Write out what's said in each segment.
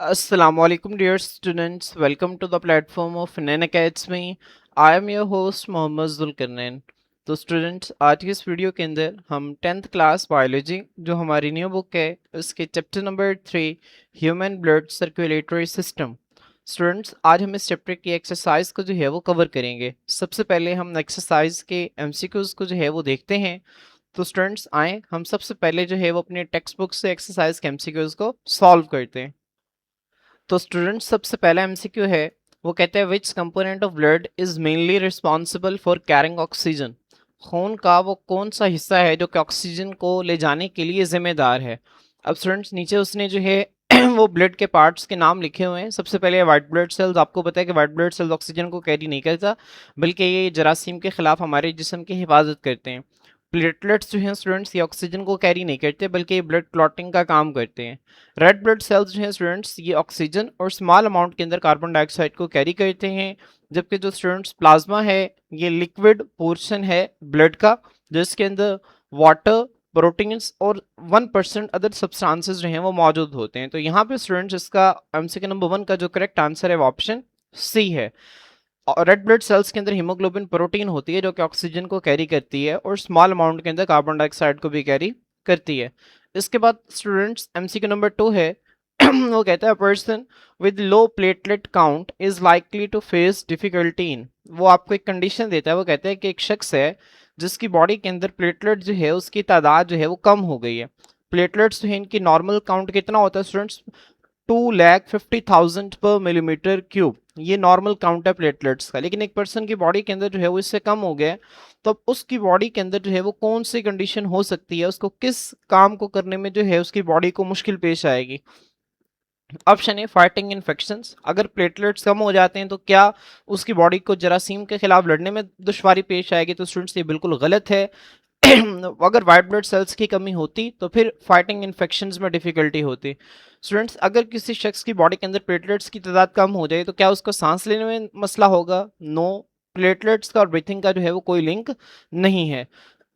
Assalamualaikum dear students, welcome to the platform of Nan Academy. I am your host Mohammad Zulqarnain. तो students आज की इस video के अंदर हम 10th क्लास बायोलॉजी जो हमारी न्यू बुक है उसके chapter number 3 human blood circulatory system. Students आज हम इस चैप्टर की एक्सरसाइज को जो है वो कवर करेंगे। सबसे पहले हम एक्सरसाइज के एमसीक्यूज को जो है वो देखते हैं। तो स्टूडेंट्स आए हम सबसे पहले जो है वो अपने टेक्स्ट बुक से एक्सरसाइज के एमसीक्यूज को सॉल्व करते हैं। तो स्टूडेंट सबसे पहला एमसीक्यू है, वो कहते हैं विच component of blood is mainly responsible for carrying oxygen. खून का वो कौन सा हिस्सा है जो कि ऑक्सीजन को ले जाने के लिए जिम्मेदार है। अब स्टूडेंट्स नीचे उसने जो है वो ब्लड के पार्ट्स के नाम लिखे हुए हैं। सबसे पहले व्हाइट ब्लड सेल्स, आपको पता है कि व्हाइट ब्लड सेल्स ऑक्सीजन को कैरी नहीं करता बल्कि ये जरासीम के खिलाफ हमारे जिस्म की हिफाजत करते हैं। प्लेटलेट्स जो हैं स्टूडेंट्स ये ऑक्सीजन को कैरी नहीं करते बल्कि ये ब्लड क्लॉटिंग का काम करते हैं। रेड ब्लड सेल्स जो हैं स्टूडेंट्स ये ऑक्सीजन और स्मॉल अमाउंट के अंदर कार्बन डाइऑक्साइड को कैरी करते हैं। जबकि जो स्टूडेंट्स प्लाज्मा है ये लिक्विड पोर्शन है ब्लड का जिसके अंदर वाटर, प्रोटीन्स और 1% अदर सब्सटेंसेस जो हैं वो मौजूद होते हैं। तो यहाँ पे स्टूडेंट्स इसका एमसीक्यू नंबर 1 का जो करेक्ट आंसर है वो ऑप्शन सी है। रेड ब्लड सेल्स के अंदर हीमोग्लोबिन प्रोटीन होती है जो कि ऑक्सीजन को कैरी करती है और स्मॉल अमाउंट के अंदर कार्बन डाइऑक्साइड को भी कैरी करती है। इसके बाद स्टूडेंट्स एमसीक्यू नंबर 2 है वो कहता है person with low platelet count is likely to face difficulty in. वो आपको एक कंडीशन देता है, वो कहता है कि एक शख्स है जिसकी बॉडी के अंदर प्लेटलेट जो है उसकी तादाद जो है वो कम हो गई है। प्लेटलेट्स जो है इनकी नॉर्मल काउंट कितना होता है स्टूडेंट्स, 2,50,000 पर मिलीमीटर क्यूब, ये नॉर्मल काउंट है प्लेटलेट्स का। लेकिन एक पर्सन की बॉडी के अंदर जो है वो इससे कम हो गया है, तो अब उसकी बॉडी के अंदर जो है वो कौन सी कंडीशन हो सकती है, उसको किस काम को करने में जो है उसकी बॉडी को मुश्किल पेश आएगी। ऑप्शन ए फाइटिंग इन्फेक्शंस, अगर प्लेटलेट्स कम हो जाते हैं तो क्या उसकी बॉडी को जरासीम के खिलाफ लड़ने में दुश्वारी पेश आएगी। तो स्टूडेंट्स ये बिल्कुल गलत है। अगर वाइट ब्लड सेल्स की कमी होती तो फिर फाइटिंग इन्फेक्शंस में डिफिकल्टी होती। स्टूडेंट्स अगर किसी शख्स की बॉडी के अंदर प्लेटलेट्स की तादाद कम हो जाए तो क्या उसको सांस लेने में मसला होगा? नो, प्लेटलेट्स का और ब्रीथिंग का जो है वो कोई लिंक नहीं है।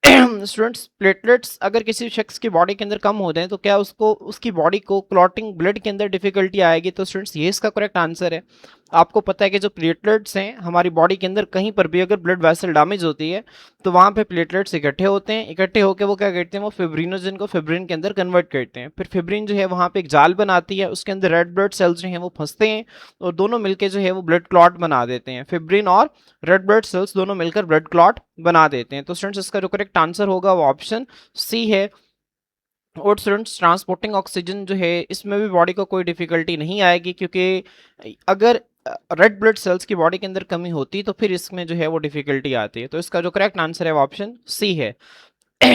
स्टूडेंट्स प्लेटलेट्स अगर किसी शख्स की बॉडी के अंदर कम हो जाए तो क्या उसको उसकी बॉडी को क्लॉटिंग ब्लड के अंदर डिफिकल्टी आएगी। तो स्टूडेंट्स ये इसका करेक्ट आंसर है। आपको पता है कि जो प्लेटलेट्स हैं हमारी बॉडी के अंदर कहीं पर भी अगर ब्लड वेसल डैमेज होती है तो वहाँ पे प्लेटलेट्स इकट्ठे होते हैं। इकट्ठे होकर वो क्या करते हैं, वो फिब्रिनोजन को फिब्रिन के अंदर कन्वर्ट करते हैं। फिर फिब्रिन जो है वहाँ पे एक जाल बनाती है, उसके अंदर रेड ब्लड सेल्स जो हैं वो फंसते हैं और दोनों मिलकर जो है वो ब्लड क्लॉट बना देते हैं। फिब्रिन और रेड ब्लड सेल्स दोनों मिलकर ब्लड क्लॉट बना देते हैं। तो स्टूडेंट्स इसका जो करेक्ट आंसर होगा वो ऑप्शन सी है। और स्टूडेंट्स ट्रांसपोर्टिंग ऑक्सीजन जो है इसमें भी बॉडी को कोई डिफिकल्टी नहीं आएगी, क्योंकि अगर रेड ब्लड सेल्स की बॉडी के अंदर कमी होती तो फिर इसमें जो है वो डिफिकल्टी आती है। तो इसका जो करेक्ट आंसर है वो ऑप्शन सी है।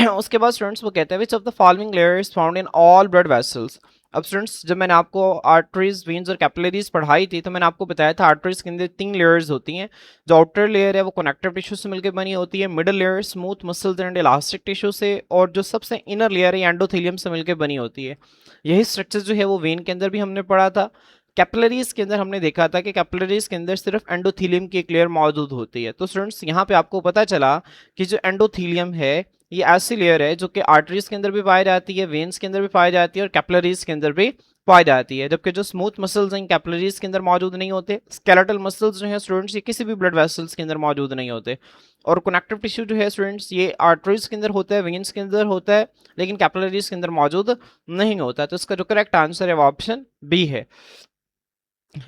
उसके बाद स्टूडेंट्स वो कहते हैं which of the following layer is found in all blood vessels. अब स्टूडेंट्स जब मैंने आपको आर्टरीज, वेन्स और कैपिलरीज पढ़ाई थी तो मैंने आपको बताया था आर्टरीज के अंदर 3 लेयर्स होती हैं। जो आउटर लेयर है वो कनेक्टिव टिश्यू से मिलकर बनी होती है, middle layer smooth muscles and elastic tissue से, और जो सबसे इनर लेयर है एंडोथेलियम से मिलकर बनी होती है। यही स्ट्रक्चर जो है वो वेन के अंदर भी हमने पढ़ा था। कैपिलरीज के अंदर हमने देखा था कि कैपिलरीज के अंदर सिर्फ एंडोथीलियम की एक लेयर मौजूद होती है। तो स्टूडेंट्स यहाँ पे आपको पता चला कि जो एंडोथीलियम है ये ऐसी लेयर है जो कि आर्टरीज के अंदर भी पाई जाती है, वेन्स के अंदर भी पाई जाती है और कैपिलरीज के अंदर भी पाई जाती है। जबकि जो स्मूथ मसल्स हैं कैपिलरीज के अंदर मौजूद नहीं होते। स्केलेटल मसल्स जो हैं स्टूडेंट्स ये किसी भी ब्लड वेसल्स के अंदर मौजूद नहीं होते। और कनेक्टिव टिश्यू जो है स्टूडेंट्स ये आर्टरीज के अंदर होता है, वेन्स के अंदर होता है, लेकिन कैपिलरीज के अंदर मौजूद नहीं होता। तो इसका जो करेक्ट आंसर है वो ऑप्शन बी है।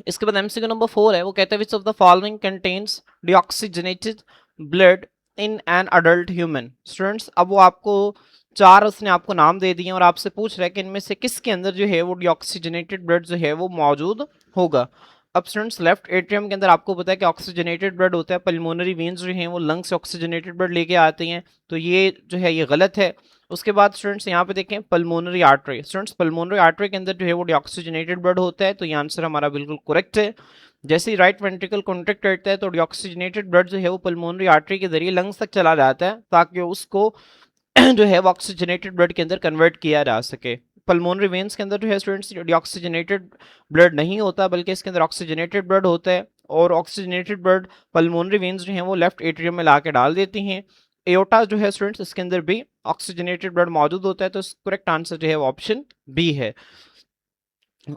इसके बाद एमसीक्यू नंबर 4 है, वो कहता है which of the following contains deoxygenated blood in an adult human. Students अब वो आपको 4 उसने आपको नाम दे दिए और आपसे पूछ रहा है कि इनमें से किसके अंदर जो है वो डीऑक्सीजनेटेड ब्लड जो है वो मौजूद होगा। अब स्टूडेंट्स लेफ्ट एट्रियम के अंदर आपको पता है कि ऑक्सीजनेटेड ब्लड होता है। पल्मोनरी वेन्स जो हैं वो लंग से ऑक्सीजनेटेड ब्लड लेके आते हैं, तो ये जो है ये गलत है। उसके बाद स्टूडेंट्स यहाँ पे देखें pulmonary artery. Students pulmonary artery के अंदर जो है वो डीऑक्सीजनेटेड ब्लड होता है, तो ये आंसर हमारा बिल्कुल करेक्ट है। जैसे ही राइट वेंट्रिकल कॉन्ट्रैक्ट करता है तो डीऑक्सीजनेटेड ब्लड जो है वो पल्मोनरी आर्टरी के जरिए लंग्स तक चला जाता है ताकि उसको जो है वो ऑक्सीजनेटेड ब्लड के अंदर कन्वर्ट किया जा सके। पल्मोनरी वेन्स के अंदर जो है स्टूडेंट्स डीऑक्सीजनेटेड ब्लड नहीं होता बल्कि इसके अंदर ऑक्सीजनेटेड ब्लड होता है, और ऑक्सीजनेटेड ब्लड पल्मोनरी वेन्स जो हैं वो लेफ्ट एट्रियम में ला के डाल देती हैं। एओर्टा जो है स्टूडेंट्स इसके अंदर भी ऑक्सीजनेटेड ब्लड मौजूद होता है, तो करेक्ट आंसर जो है वो ऑप्शन बी है।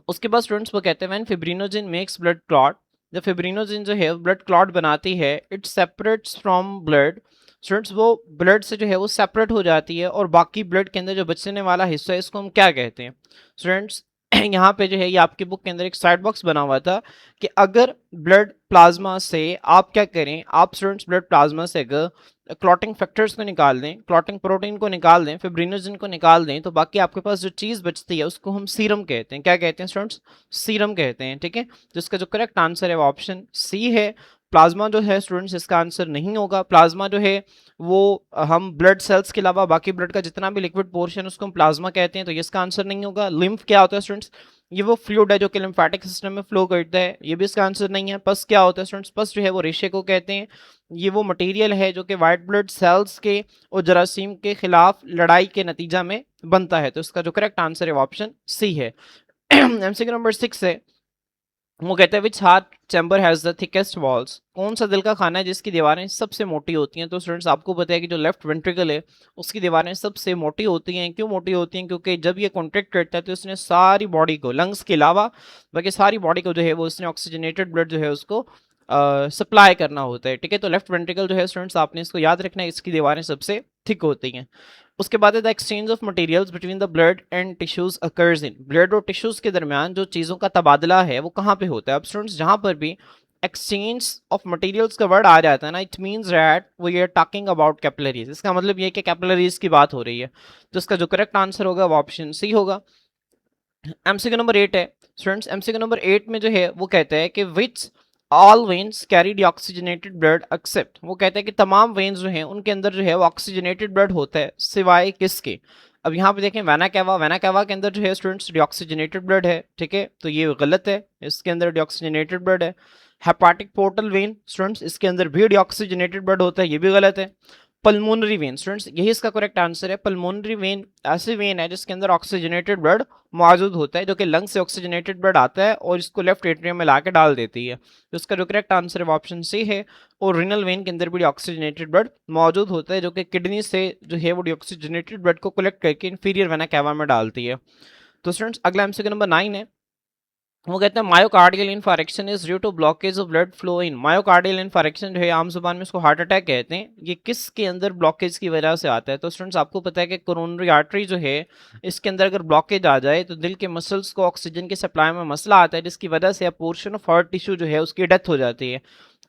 उसके बाद स्टूडेंट्स वो कहते हैं when fibrinogen makes blood clot, जब फिब्रिनोजेन जो है ब्लड क्लॉट बनाती है, it separates from blood. Students वो ब्लड से जो है वो सेपरेट हो जाती है और बाकी ब्लड के अंदर जो बचने वाला हिस्सा है इसको हम क्या कहते हैं स्टूडेंट्स? यहाँ पे जो है ये आपकी बुक के अंदर एक साइड बॉक्स बना हुआ था कि अगर ब्लड प्लाज्मा से आप क्या करें, आप स्टूडेंट्स ब्लड प्लाज्मा से अगर क्लॉटिंग फैक्टर्स को निकाल दें, क्लॉटिंग प्रोटीन को निकाल दें, फिब्रिनोजन को निकाल दें, तो बाकी आपके पास जो चीज़ बचती है उसको हम सीरम कहते हैं। क्या कहते हैं स्टूडेंट्स? सीरम कहते हैं। ठीक है, जिसका जो करेक्ट आंसर है वो ऑप्शन सी है। प्लाज्मा जो है स्टूडेंट्स इसका आंसर नहीं होगा। प्लाज्मा जो है वो हम ब्लड सेल्स के अलावा बाकी ब्लड का जितना भी लिक्विड पोर्शन है उसको हम प्लाज्मा कहते हैं, तो ये इसका आंसर नहीं होगा। लिम्फ क्या होता है स्टूडेंट्स? ये वो फ्लूइड है जो कि लिम्फेटिक सिस्टम में फ्लो करता है, ये भी इसका आंसर नहीं है। पस क्या होता है स्टूडेंट्स? पस जो है वो रेशे को कहते हैं। ये वो मटेरियल है जो कि वाइट ब्लड सेल्स के और जरासीम के खिलाफ लड़ाई के नतीजा में बनता है, तो इसका जो करेक्ट आंसर है वो ऑप्शन सी है। एमसीक्यू नंबर 6 है, वो कहते हैं which heart chamber has the thickest walls, कौन सा दिल का खाना है जिसकी दीवारें सबसे मोटी होती हैं? तो स्टूडेंट्स आपको पता है कि जो लेफ्ट वेंट्रिकल है उसकी दीवारें सबसे मोटी होती हैं। क्यों मोटी होती हैं? क्योंकि जब ये कॉन्ट्रैक्ट करता है तो उसने सारी बॉडी को, लंग्स के अलावा बाकी सारी बॉडी को जो है वो उसने ऑक्सीजनेटेड ब्लड जो है उसको सप्लाई करना होता है। ठीक है, तो लेफ्ट वेंट्रिकल जो है स्टूडेंट्स आपने इसको याद रखना है, इसकी दीवारें सबसे थिक होती हैं। उसके बाद है the exchange of materials between the blood and tissues occurs in, blood और टिश्यूज के दरमियान जो चीज़ों का तबादला है वो कहाँ पे होता है? अब स्टूडेंट्स जहाँ पर भी एक्सचेंज ऑफ मटेरियल्स का वर्ड आ जाता है ना, it means that we are talking about capillaries. इसका मतलब ये है कि कैपिलरीज की बात हो रही है, तो इसका जो करेक्ट आंसर होगा वो ऑप्शन सी होगा। एमसीक्यू नंबर 8 है स्टूडेंट्स, एमसीक्यू नंबर 8 में जो है वो कहता है कि which all veins carry oxygenated blood except, वो कहता है कि तमाम वेन्स जो हैं उनके अंदर जो है वो ऑक्सीजनेटेड ब्लड होता है सिवाय किसके? अब यहाँ पे देखें वेना कैवा, वेना कैवा के अंदर जो है स्टूडेंट्स डिऑक्सीजनेटेड ब्लड है। ठीक है, तो ये गलत है, इसके अंदर डिऑक्सीजनेटेड ब्लड है। हेपाटिक पोर्टल वेन स्टूडेंट्स, इसके अंदर भी डिऑक्सीजनेटेड ब्लड होता है, ये भी गलत है। पल्मोनरी वेन स्टूडेंट्स, यही इसका करेक्ट आंसर है। पल्मोनरी वेन ऐसी वेन है जिसके अंदर ऑक्सीजनेटेड ब्लड मौजूद होता है, जो कि लंग से ऑक्सीजनेटेड ब्लड आता है और इसको लेफ्ट एट्रियम में लाके डाल देती है, तो इसका जो करेक्ट आंसर है ऑप्शन सी है। और रिनल वेन के अंदर भी ऑक्सीजनेटेड ब्लड मौजूद होता है, जो कि किडनी से जो है वो ऑक्सीजनेटेड ब्लड को कलेक्ट करके इंफीरियर वेना कैवा में डालती है। तो स्टूडेंट्स अगला एमसीक्यू नंबर 9 है, वो कहते हैं myocardial infarction is due to blockage of blood flow in. Myocardial infarction जो है आम जुबान में इसको हार्ट अटैक कहते हैं, ये किसके अंदर ब्लॉकेज की वजह से आता है? तो स्टूडेंट्स आपको पता है कि कोरोनरी आर्टरी जो है इसके अंदर अगर ब्लॉकेज आ जाए तो दिल के मसल्स को ऑक्सीजन की सप्लाई में मसला आता है, जिसकी वजह से पोर्शन ऑफ हार्ट टिश्यू जो है उसकी डेथ हो जाती है,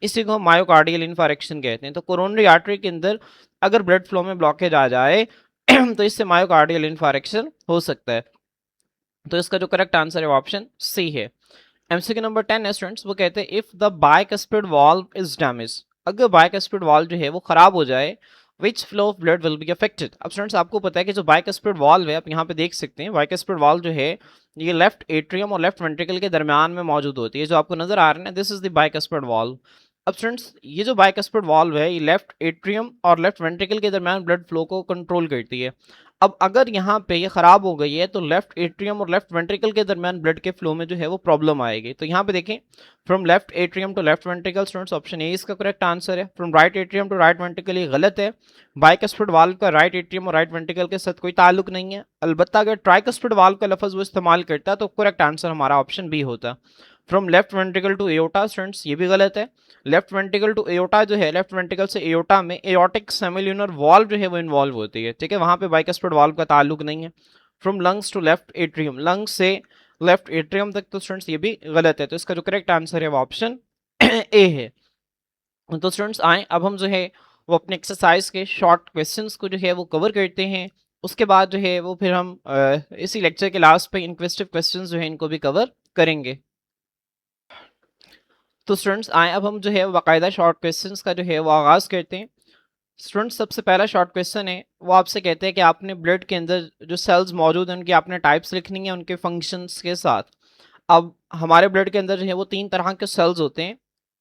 इसी को हम मायोकार्डियल इन्फारेक्शन कहते हैं। तो कोरोनरी आर्टरी के अंदर अगर ब्लड फ्लो में ब्लॉकेज आ जाए तो इससे मायोकार्डियल इन्फारेक्शन हो सकता है, तो इसका जो करेक्ट आंसर है ऑप्शन सी है। एमसीक्यू नंबर 10 है स्टूडेंट्स, वो कहते हैं if the bicuspid valve is damage, अगर बाइकस्पिड वाल्व जो है वो खराब हो जाए विच flow of blood will be affected. अब स्टूडेंट्स आपको पता है कि जो बाइकस्पिड वाल्व है, आप यहाँ पे देख सकते हैं बाइकस्पिड वाल्व जो है ये लेफ्ट एट्रियम और लेफ्ट वेंट्रिकल के दरमियान में मौजूद होती है, जो आपको नजर आ रहा है ना, this is the bicuspid valve. अब स्टूडेंट्स ये जो बाइकस्पिड वाल्व है ये लेफ्ट एट्रियम और लेफ्ट वेंट्रिकल के दरमियान ब्लड फ्लो को कंट्रोल करती है। अब अगर यहाँ पे ये खराब हो गई है तो लेफ्ट एट्रियम और लेफ्ट वेंट्रिकल के दरमियान ब्लड के फ्लो में जो है वो प्रॉब्लम आएगी। तो यहाँ पे देखें from left atrium to left ventricle, students option A इसका करेक्ट आंसर है। From right atrium to right ventricle ये गलत है। बाइकस्पिड वाल्व का राइट एट्रियम और राइट वेंट्रिकल के साथ कोई ताल्लुक नहीं है। अलबत्ता अगर ट्राइकस्पिड वाल्व का लफ्ज वो इस्तेमाल करता तो करेक्ट आंसर हमारा ऑप्शन बी होता। From left ventricle to aorta, students ये भी गलत है। लेफ्ट वेंट्रिकल टू एओर्टा जो है, लेफ्ट वेंट्रिकल से एओर्टा में एओर्टिक सेमिल्यूनर वाल्व जो है वो इन्वॉल्व होती है। ठीक है, वहां पे बाइकस्पिड वाल्व का ताल्लुक नहीं है। From lungs to left atrium, lungs से लेफ्ट एट्रियम तक, तो स्टूडेंट्स ये भी गलत है, तो इसका जो करेक्ट आंसर है वो ऑप्शन ए है। तो स्टूडेंट्स आए अब हम जो है वो अपने एक्सरसाइज के शॉर्ट क्वेश्चंस को जो है वो कवर करते हैं, उसके बाद जो है वो फिर हम इसी लेक्चर के लास्ट पे इन्क्वेस्टिव क्वेश्चंस जो है इनको भी कवर करेंगे। तो स्टूडेंट्स आए अब हम जो है बाकायदा शॉर्ट क्वेश्चंस का जो है वो आगाज़ करते हैं। स्टूडेंट्स सबसे पहला शॉर्ट क्वेश्चन है वो आपसे कहते हैं कि आपने ब्लड के अंदर जो सेल्स मौजूद हैं उनकी आपने टाइप्स लिखनी है उनके फंक्शंस के साथ। अब हमारे ब्लड के अंदर जो है वो 3 तरह के सेल्स होते हैं,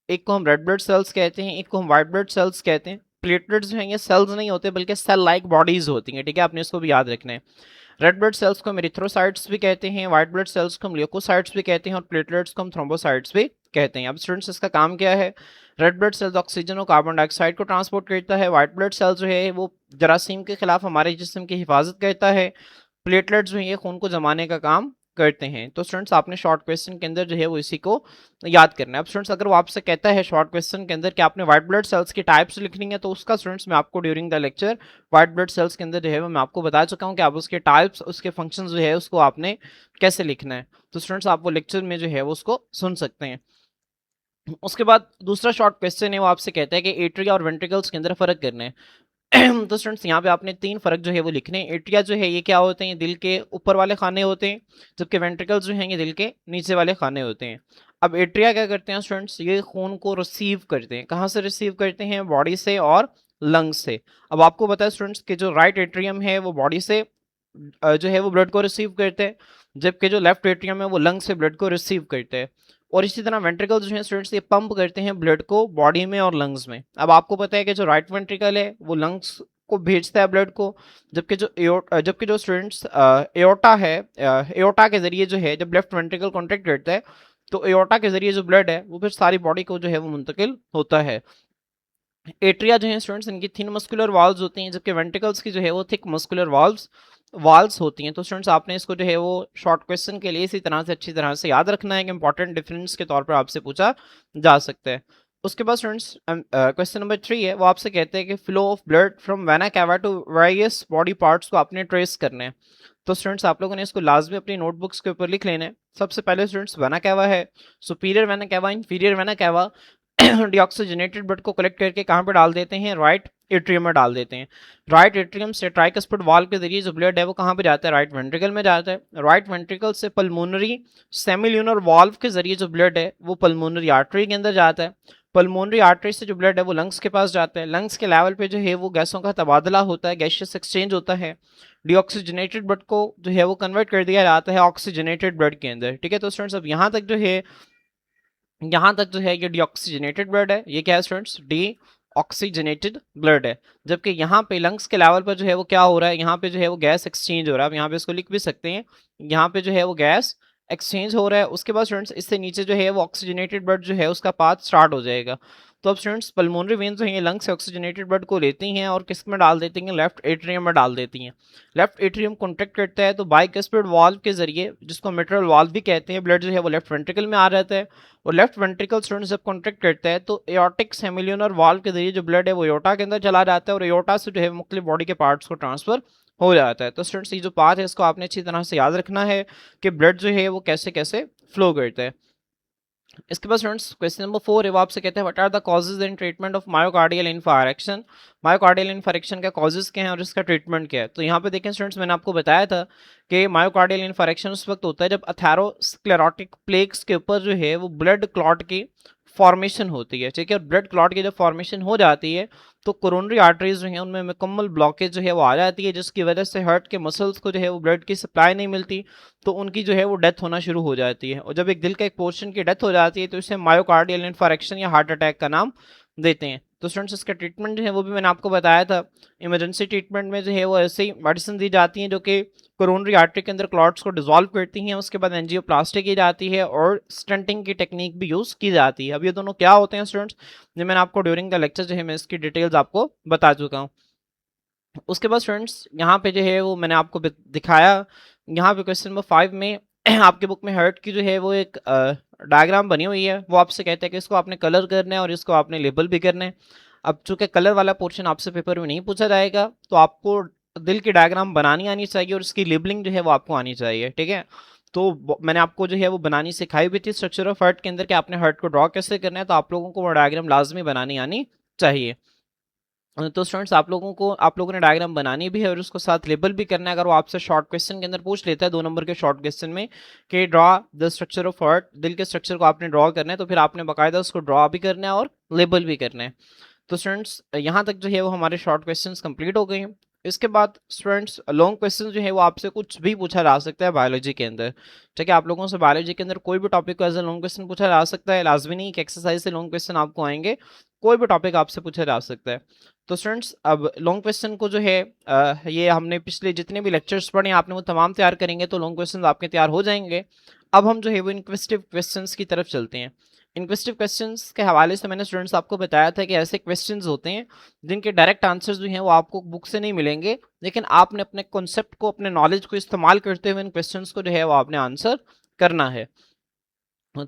एक को हम रेड ब्लड सेल्स कहते हैं, एक को हम वाइट ब्लड सेल्स कहते हैं। प्लेटलेट्स जो हैं ये सेल्स नहीं होते बल्कि सेल लाइक बॉडीज होती हैं। ठीक है, आपने इसको भी याद रखना है। रेड ब्लड सेल्स को हम एरिथ्रोसाइट्स भी कहते हैं, व्हाइट ब्लड सेल्स को हम ल्यूकोसाइट्स भी कहते हैं और प्लेटलेट्स को हम थ्रोम्बोसाइट्स भी कहते हैं। अब स्टूडेंट्स इसका काम क्या है? रेड ब्लड सेल्स ऑक्सीजन और कार्बन डाइऑक्साइड को ट्रांसपोर्ट करता है, व्हाइट ब्लड सेल्स जो है वो जरासीम के खिलाफ हमारे जिस्म की हिफाजत करता है, प्लेटलेट्स जो है ये खून को जमाने का काम करते हैं। तो स्टूडेंट्स आपने शॉर्ट क्वेश्चन के अंदर जो है वो इसी को याद करना है। अब स्टूडेंट्स अगर वो आपसे कहता है शॉर्ट क्वेश्चन के अंदर कि आपने व्हाइट ब्लड सेल्स की टाइप्स लिखनी है, तो उसका स्टूडेंट्स मैं आपको during the lecture white blood cells के अंदर जो है वो मैं आपको बता चुका हूँ कि आप उसके टाइप्स, उसके फंक्शन जो है उसको आपने कैसे लिखना है। तो स्टूडेंट्स आप वो लेक्चर में जो है वो उसको सुन सकते हैं। उसके बाद दूसरा शॉर्ट क्वेश्चन है, वो आपसे कहता है कि एट्रिया और वेंट्रिकल्स के अंदर फर्क करना है। तो स्टूडेंट्स यहाँ पे आपने 3 फर्क जो है वो लिखने हैं। एट्रिया जो है ये क्या होते हैं, दिल के ऊपर वाले खाने होते हैं, जबकि वेंट्रिकल्स जो हैं ये दिल के नीचे वाले खाने होते हैं। अब एट्रिया क्या करते हैं स्टूडेंट्स, ये खून को रिसीव करते हैं। कहाँ से रिसीव करते हैं, बॉडी से और लंग्स से। अब आपको पता है स्टूडेंट्स कि जो राइट एट्रियम है वो बॉडी से जो है वो ब्लड को रिसीव करते हैं, जबकि जो लेफ्ट एट्रियम है वो लंग से ब्लड को रिसीव करते हैं। और इसी तरह वेंट्रिकल जो है स्टूडेंट्स ये पंप करते हैं ब्लड को बॉडी में और लंग्स में। अब आपको पता है कि जो राइट वेंट्रिकल है वो लंग्स को भेजता है ब्लड को, जबकि जो स्टूडेंट्स एओर्टा है, एओर्टा के जरिए जो है जब लेफ्ट वेंट्रिकल कॉन्ट्रैक्ट करता है तो एओर्टा के जरिए जो ब्लड है वो फिर सारी बॉडी को जो है वो मुंतकिल होता है। एट्रिया जो है स्टूडेंट्स इनकी थिन मस्कुलर वाल्व्स होती हैं, जबकि वेंट्रिकल्स की जो है वो थिक मस्कुलर वाल्व्स होती हैं। तो स्टूडेंट्स आपने इसको जो है वो शॉर्ट क्वेश्चन के लिए इसी तरह से अच्छी तरह से याद रखना है कि इंपॉर्टेंट डिफरेंस के तौर पर आपसे पूछा जा सकता है। उसके बाद स्टूडेंट्स क्वेश्चन नंबर 3 है, वो आपसे कहते हैं कि flow of blood from vena cava to various body parts को आपने ट्रेस करना है। तो स्टूडेंट्स आप लोगों ने इसको लाजमी अपनी नोटबुक्स के ऊपर लिख लेना है। सबसे पहले स्टूडेंट्स वेना कैवा है, superior vena cava, inferior vena cava deoxygenated blood को कलेक्ट करके कहाँ पे डाल देते हैं, राइट एट्रियम में डाल देते हैं। राइट एट्रियम से ट्राइकस्पिड वाल्व के जरिए जो ब्लड है वो कहाँ पे जाता है, राइट वेंट्रिकल में जाता है। राइट वेंट्रिकल से पल्मोनरी सेमिल्यूनर वाल्व के जरिए जो ब्लड है वो पल्मोनरी आर्टरी के अंदर जाता है। पल्मोनरी आर्टरी से जो ब्लड है वो लंग्स के पास जाता है। लंग्स के लेवल पे जो है वो गैसों का तबादला होता है, गैसियस एक्सचेंज होता है। डीऑक्सीजनेटेड ब्लड को जो है वो कन्वर्ट कर दिया जाता है ऑक्सीजनेटेड ब्लड के अंदर। ठीक है, तो स्टूडेंट्स अब यहाँ तक जो है ये डीऑक्सीजनेटेड ब्लड है। ये क्या है स्टूडेंट्स, डी ऑक्सीजनेटेड ब्लड है। जबकि यहाँ पे लंग्स के लेवल पर जो है वो क्या हो रहा है, यहाँ पे जो है वो गैस एक्सचेंज हो रहा है। आप यहाँ पे इसको लिख भी सकते हैं, यहाँ पे जो है वो गैस एक्सचेंज हो रहा है। उसके बाद स्टूडेंट्स इससे नीचे जो है वो ऑक्सीजनेटेड ब्लड जो है उसका पाथ स्टार्ट हो जाएगा। तो अब स्टूडेंट्स पल्मोनरी वेन जो है लंग से ऑक्सीजनेटेड ब्लड को लेती हैं और किस में डाल देती हैं, लेफ्ट एट्रियम में डाल देती हैं। लेफ्ट एट्रियम कॉन्ट्रैक्ट करता है तो बाइकस्पिड वाल्व के जरिए, जिसको मिट्रल वाल्व भी कहते हैं, ब्लड जो है वो लेफ्ट वेंट्रिकल में आ रहता है। और लेफ्ट वेंट्रिकल स्टूडेंट्स जब कॉन्ट्रैक्ट करता है तो एओर्टिक सेमिल्यूनर वाल्व के जरिए जो ब्लड है वो एओर्टा के अंदर चला जाता है और एओर्टा से जो है मुख्तलिफ बॉडी के पार्ट्स को ट्रांसफर हो जाता है। तो स्टूडेंट्स ये जो पाथ है इसको आपने अच्छी तरह से याद रखना है कि ब्लड जो है वो कैसे कैसे फ्लो करता है। इसके बाद स्टूडेंट्स क्वेश्चन नंबर 4 है, वो आपसे कहते हैं what are the causes and treatment of myocardial infarction. Myocardial infarction का कॉजेज क्या है और इसका ट्रीटमेंट क्या है। तो यहाँ पे देखें स्टूडेंट्स, मैंने आपको बताया था कि मायोकार्डियल इन्फारेक्शन उस वक्त होता है जब अथेरोस्क्लेरोटिक प्लेक्स के ऊपर जो है वो ब्लड क्लॉट की फॉर्मेशन होती है। ठीक है, और ब्लड क्लॉट की जब फॉर्मेशन हो जाती है तो कोरोनरी आर्टरीज जो है उनमें मुकम्मल ब्लॉकेज जो है वो आ जाती है, जिसकी वजह से हार्ट के मसल्स को जो है वो ब्लड की सप्लाई नहीं मिलती, तो उनकी जो है वो डेथ होना शुरू हो जाती है। और जब एक दिल का एक पोर्शन की डेथ हो जाती है तो इसे मायोकार्डियल इन्फारेक्शन या हार्ट अटैक का नाम देते हैं। तो स्टूडेंट्स इसका ट्रीटमेंट जो है वो भी मैंने आपको बताया था। इमरजेंसी ट्रीटमेंट में जो है वो ऐसे ही मेडिसिन दी जाती हैं जो कि कोरोनरी आर्टरी के अंदर क्लॉट्स को डिसॉल्व करती हैं। उसके बाद एंजियोप्लास्टी की जाती है और स्टंटिंग की टेक्निक भी यूज़ की जाती है। अब ये दोनों क्या होते हैं स्टूडेंट्स, जो मैंने आपको ड्यूरिंग द लेक्चर जो है मैं इसकी डिटेल्स आपको बता चुका हूँ। उसके बाद स्टूडेंट्स यहाँ पे जो है वो मैंने आपको दिखाया। यहाँ पे क्वेश्चन नंबर 5 में आपके बुक में हार्ट की जो है वो एक डायग्राम बनी हुई है। वो आपसे कहते हैं कि इसको आपने कलर करना है और इसको आपने लेबल भी करना है। अब चूंकि कलर वाला पोर्शन आपसे पेपर में नहीं पूछा जाएगा तो आपको दिल की डायग्राम बनानी आनी चाहिए और इसकी लेबलिंग जो है वो आपको आनी चाहिए। ठीक है, तो मैंने आपको जो है वो बनानी सिखाई भी थी स्ट्रक्चर ऑफ हार्ट के अंदर कि आपने हार्ट को ड्रॉ कैसे करना है, तो आप लोगों को वो डायग्राम लाजमी बनानी आनी चाहिए। तो स्टूडेंट्स आप लोगों ने डायग्राम बनानी भी है और उसको साथ लेबल भी करना है। अगर वो आपसे शॉर्ट क्वेश्चन के अंदर पूछ लेता है 2 नंबर के शॉर्ट क्वेश्चन में कि draw the structure of heart, दिल के स्ट्रक्चर को आपने ड्रॉ करना है, तो फिर आपने बाकायदा उसको ड्रॉ भी करना है और लेबल भी करना है। तो स्टूडेंट्स यहाँ तक जो है वो हमारे शॉर्ट क्वेश्चंस कंप्लीट हो गए हैं। इसके बाद स्टूडेंट्स लॉन्ग क्वेश्चन जो है वो आपसे कुछ भी पूछा जा सकता है बायोलॉजी के अंदर। ठीक है, आप लोगों से बायोलॉजी के अंदर कोई भी टॉपिक को एज ए लॉन्ग क्वेश्चन पूछा जा सकता है। लाजमी नहीं कि एक्सरसाइज से लॉन्ग क्वेश्चन आपको आएंगे, कोई भी टॉपिक आपसे पूछा जा सकता है। तो स्टूडेंट्स अब लॉन्ग क्वेश्चन को जो है ये हमने पिछले जितने भी लेक्चर्स पढ़े आपने वो तमाम तैयार करेंगे तो लॉन्ग क्वेश्चन आपके तैयार हो जाएंगे। अब हम जो है वो इनक्वेस्टिव क्वेश्चंस की तरफ चलते हैं। इन्क्वेस्टिव क्वेश्चंस के हवाले से मैंने स्टूडेंट्स आपको बताया था कि ऐसे क्वेश्चंस होते हैं जिनके डायरेक्ट आंसर्स जो हैं वो आपको बुक से नहीं मिलेंगे, लेकिन आपने अपने कॉन्सेप्ट को, अपने नॉलेज को इस्तेमाल करते हुए इन क्वेश्चंस को जो है वो आपने आंसर करना है।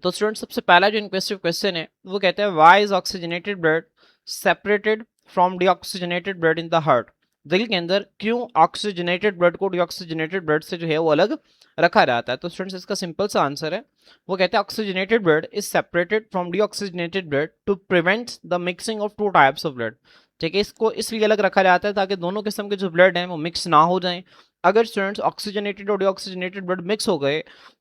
तो स्टूडेंट सबसे पहला जो इन्क्वेस्टिव क्वेश्चन है वो कहता है why is oxygenated blood separated from deoxygenated blood in the heart. दिल के अंदर क्यों ऑक्सीजनेटेड ब्लड को डीऑक्सीजनेटेड ब्लड से जो है वो अलग रखा जाता है? तो स्टूडेंट्स इसका सिंपल सा आंसर है, वो कहते हैं oxygenated blood is separated from deoxygenated blood to prevent the mixing of two types of blood. ठीक है, इसको इसलिए अलग रखा जाता है ताकि दोनों किस्म के जो ब्लड हैं वो मिक्स ना हो जाएं। अगर स्टूडेंट्स ऑक्सीजनेटेड और डीऑक्सीजनेटेड ब्लड मिक्स हो गए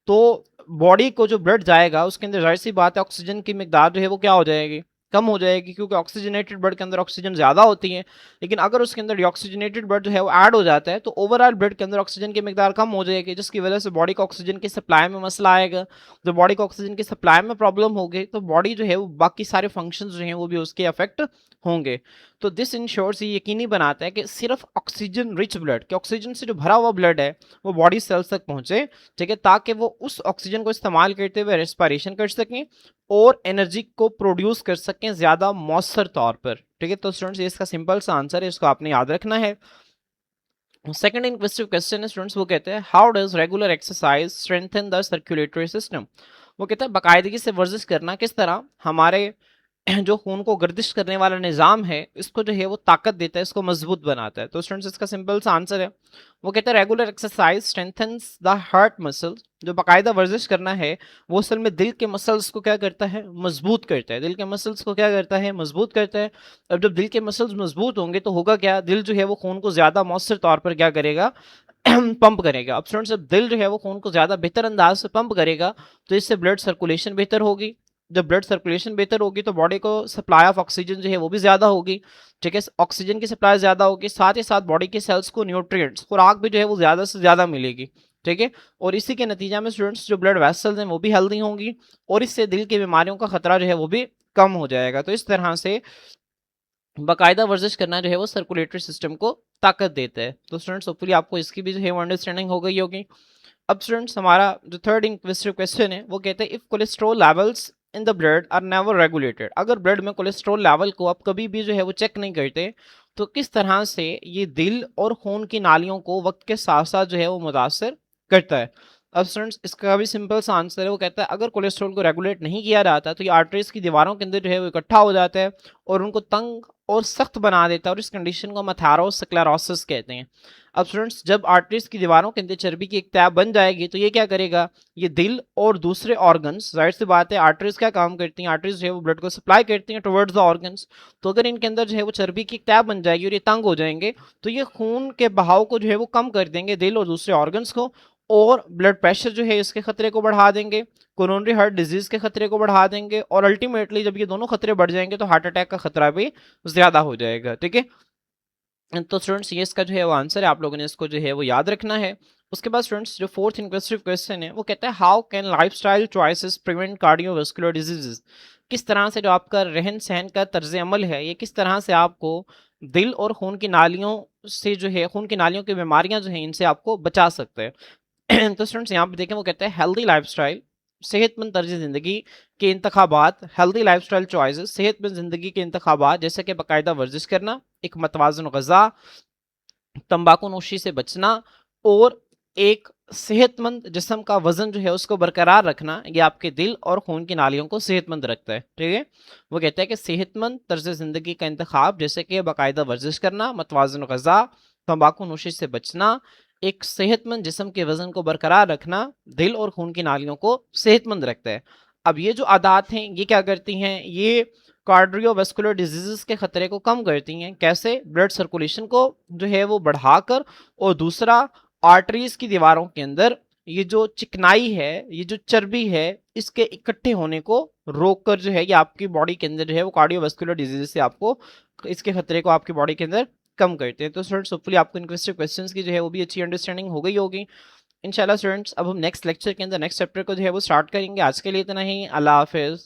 तो बॉडी को जो ब्लड जाएगा उसके अंदर जाहिर सी बात है ऑक्सीजन की मिकदार जो है वो क्या हो जाएगी, कम हो जाएगी, क्योंकि ऑक्सीजनेटेड ब्लड के अंदर ऑक्सीजन ज्यादा होती है। लेकिन अगर उसके अंदर डीऑक्सीजनेटेड ब्लड जो है वो ऐड हो जाता है तो ओवरऑल ब्लड के अंदर ऑक्सीजन की मिकदार कम हो जाएगी, जिसकी वजह से बॉडी को ऑक्सीजन की सप्लाई में मसला आएगा। जब बॉडी को ऑक्सीजन की सप्लाई में प्रॉब्लम होगी तो बॉडी जो है वो बाकी सारे फंक्शंस जो हैं वो भी उसके अफेक्ट होंगे। तो दिस इंश्योर्स, ये यकीनी बनाता है कि सिर्फ ऑक्सीजन रिच ब्लड, कि ऑक्सीजन से जो भरा हुआ ब्लड है वो बॉडी सेल्स तक पहुंचे, ठीक है, ताकि वो उस ऑक्सीजन को इस्तेमाल करते हुए रेस्पिरेशन कर सकें और एनर्जी को प्रोड्यूस कर सकें ज्यादा मौसर तौर पर। ठीक है, तो स्टूडेंट्स ये इसका सिंपल सा आंसर है, इसको आपने याद रखना है। सेकंड इन्क्वेस्टिव क्वेश्चन है स्टूडेंट्स, वो कहते हैं how does regular exercise strengthen the circulatory system. वो कहता है बाकायदगी से वर्जिश करना किस तरह हमारे जो खून को गर्दिश करने वाला निज़ाम है इसको जो है वो ताकत देता है, इसको मजबूत बनाता है। तो स्टूडेंट्स इसका सिंपल सा आंसर है, वो कहते हैं regular exercise strengthens the heart muscles. जो बाकायदा वर्जिश करना है वो असल में दिल के मसल्स को क्या करता है, मजबूत करता है। दिल के मसल्स को क्या करता है, मजबूत करता है। अब जब दिल के मसल्स मजबूत होंगे तो होगा क्या, दिल जो है वो खून को ज्यादा मौसर तौर पर क्या करेगा, पंप करेगा। अब स्टूडेंट्स जब दिल जो है वो खून को ज्यादा बेहतर अंदाज से पंप करेगा तो इससे ब्लड सर्कुलेशन बेहतर होगी। जब ब्लड सर्कुलेशन बेहतर होगी तो बॉडी को सप्लाई ऑफ ऑक्सीजन जो है वो भी ज्यादा होगी। ठीक है, ऑक्सीजन की सप्लाई ज्यादा होगी, साथ ही साथ बॉडी के सेल्स को न्यूट्रिएंट्स, खुराक भी जो है वो ज्यादा से ज्यादा मिलेगी। ठीक है, और इसी के नतीजा में स्टूडेंट्स जो ब्लड वेसल्स हैं वो भी हेल्दी होंगी और इससे दिल की बीमारियों का खतरा जो है वो भी कम हो जाएगा। तो इस तरह से बाकायदा वर्जिश करना जो है वो सर्कुलेटरी सिस्टम को ताकत देता है। तो स्टूडेंट्स होपफुली आपको इसकी भी जो है वो अंडरस्टैंडिंग हो गई होगी। अब स्टूडेंट्स हमारा जो थर्ड इन्क्वेस्टिव क्वेश्चन है वो कहते हैं if cholesterol levels in the blood are never regulated. अगर ब्लड में कोलेस्ट्रॉल लेवल को आप कभी भी जो है वो चेक नहीं करते तो किस तरह से ये दिल और खून की नालियों को वक्त के साथ साथ जो है वो मुतासर करता है? अब स्टूडेंट्स इसका भी सिंपल सा आंसर है, वो कहता है अगर कोलेस्ट्रॉल को रेगुलेट नहीं किया जाता तो ये आर्टरीज की दीवारों के अंदर जो है वो इकट्ठा हो जाता है और उनको तंग और सख्त बना देता है और इस कंडीशन को हम एथेरोस्क्लेरोसिस कहते हैं। अब स्टूडेंट्स जब आर्टरीज की दीवारों के अंदर चर्बी की एक तह बन जाएगी तो ये क्या करेगा, ये दिल और दूसरे ऑर्गन्स, जाहिर सी बात है आर्टरीज क्या काम करती हैं, आर्टरीज जो है वो ब्लड को सप्लाई करती हैं टुवर्ड्स द ऑर्गन्स। तो अगर इनके अंदर जो है वो चर्बी की एक तह बन जाएगी और ये तंग हो जाएंगे तो ये खून के बहाव को जो है वो कम कर देंगे, दिल और दूसरे ऑर्गन्स को, और ब्लड प्रेशर जो है इसके खतरे को बढ़ा देंगे, कोरोनरी हार्ट डिजीज के खतरे को बढ़ा देंगे, और अल्टीमेटली जब ये दोनों खतरे बढ़ जाएंगे तो हार्ट अटैक का खतरा भी ज्यादा हो जाएगा। ठीक है, तो स्टूडेंट्स ये इसका जो है वो आंसर है, आप लोगों ने इसको जो है वो याद रखना है। उसके बाद स्टूडेंट्स जो फोर्थ इन्क्वेस्टिव क्वेश्चन है वो कहता है how can lifestyle choices prevent cardiovascular diseases. किस तरह से जो आपका रहन सहन का तर्ज अमल है ये किस तरह से आपको दिल और खून की नालियों से जो है, खून की नालियों की बीमारियां जो है इनसे आपको बचा सकते हैं। तो स्टूडेंट्स यहाँ पे देखें वो कहते हैं हेल्दी लाइफस्टाइल, सेहतमंद तर्ज ज़िंदगी के इंतखाबात, हेल्दी लाइफस्टाइल चॉइसेस, सेहतमंद ज़िंदगी के इंतखाबात जैसे कि बाकायदा वर्जिश करना, एक मतवाज़न ग़ज़ा, तंबाकू नोशी से बचना और एक सेहतमंद जिस्म का वजन जो है उसको बरकरार रखना, ये आपके दिल और खून की नालियों को सेहतमंद रखता है। ठीक है, वो कहता है कि सेहतमंद तर्ज ज़िंदगी का इंतखाब जैसे कि बाकायदा वर्जिश करना, मतवाज़न ग़ज़ा, तंबाकू नोशी से बचना, एक सेहतमंद जिस्म के वजन को बरकरार रखना, दिल और खून की नालियों को सेहतमंद रखता है। अब ये जो आदात हैं ये क्या करती हैं, ये कार्डियोवास्कुलर डिजीजेस के खतरे को कम करती हैं। कैसे, ब्लड सर्कुलेशन को जो है वो बढ़ाकर, और दूसरा आर्टरीज की दीवारों के अंदर ये जो चिकनाई है, ये जो चर्बी है, इसके इकट्ठे होने को रोककर जो है ये आपकी बॉडी के अंदर जो है वो कार्डियोवास्कुलर डिजीज से आपको, इसके खतरे को आपकी बॉडी के अंदर कम करते हैं। तो स्टूडेंट्स होपफुली आपको इन्क्वेस्टिव क्वेश्चंस की जो है वो भी अच्छी अंडरस्टैंडिंग हो गई होगी इंशाल्लाह। स्टूडेंट्स अब हम नेक्स्ट लेक्चर के अंदर नेक्स्ट चैप्टर को जो है वो स्टार्ट करेंगे। आज के लिए इतना ही, अल्लाह हाफिज़।